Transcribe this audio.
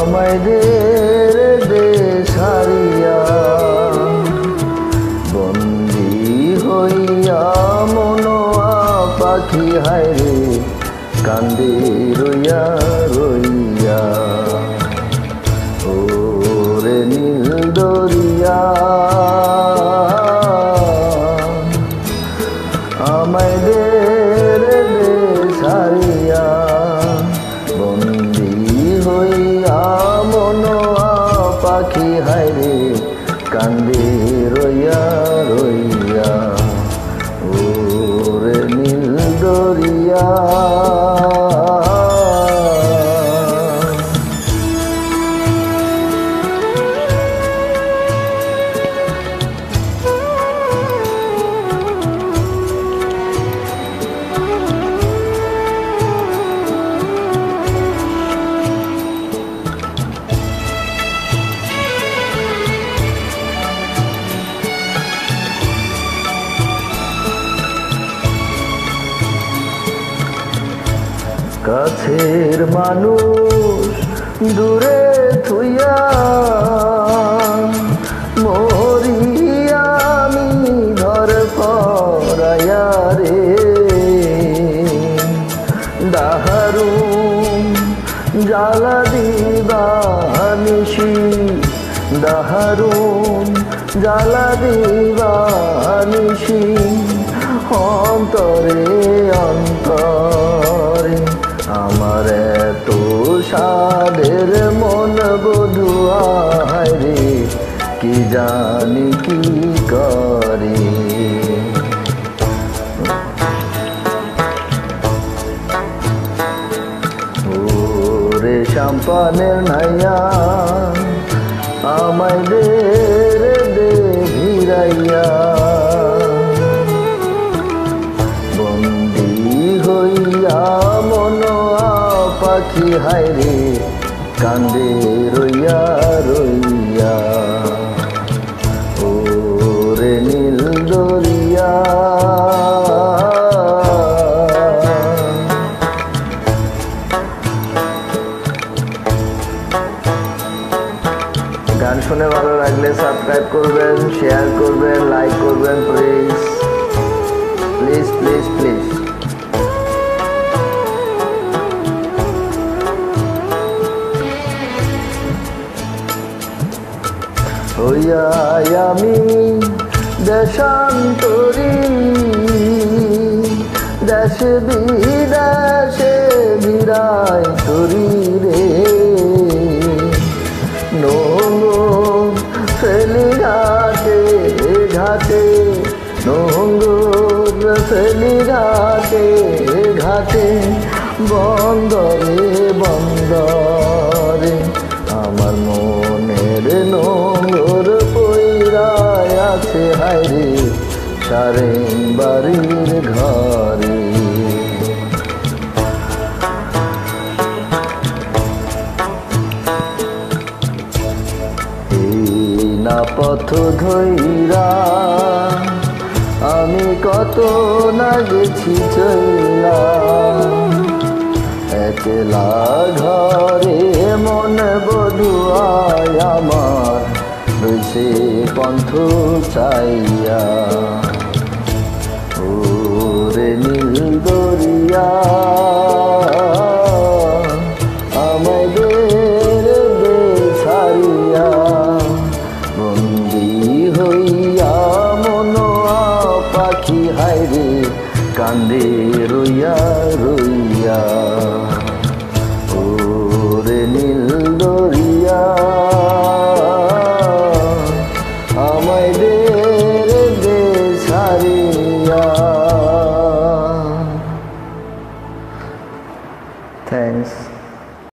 আমাদের দেশ হারিয়া বন্দি হইয়া মনোয়া পাখি হায়রে কান্দে রইয়া রইয়া ওরে নীল দরিয়া আমাদের দেশ হারিয়া বন্দি হইয়া মনোয়া পাখি হায়রে কান্দে রইয়া রইয়া ওরে নীল দরিয়া কাছের মানুষ দূরে থুইয়া মরি আমি ঘর পরাইয়া রে দাহারুম জ্বালা দিবা নিশি দাহারুম জ্বালা দিবা নিশি অন্তরে অন্তরে আমার এত সাদের মন বধুয়া হায়রে কি জানি কি করে ওরে শ্যাম্পানের নাইয়া আমাদের দে ভিড়াইয়া বন্দি হইয়া মনোয়া পাখি হায়রে কান্দে রইয়া রইয়া ওরে নীল দরিয়া গান শুনে ভালো লাগলে সাবস্ক্রাইব করবেন, শেয়ার করবেন, লাইক করবেন প্লিজ প্লিজ প্লিজ প্লিজ। হইয়া আমি দেশান্তরী দেশে বিদেশে বিরাই করি রে নোংর ফেলি ঘাটে ঘাটে নোংর ফেলি ঘাটে ঘাটে বন্দরে বন্দরে আমার মনের নোংর পইরায় আছে হায়রে সারেন বাড়ির ঘরে না পথ ধইরা আমি কত না গেছি চইলা একলা ঘরে মন বধুয়ায় আমার রইছে পন্থ চাইয়া ওরে নীল দরিয়া আমাদের দেশ হারিয়া বন্দি হইয়া মনোয়া পাখি হায়রে কান্দে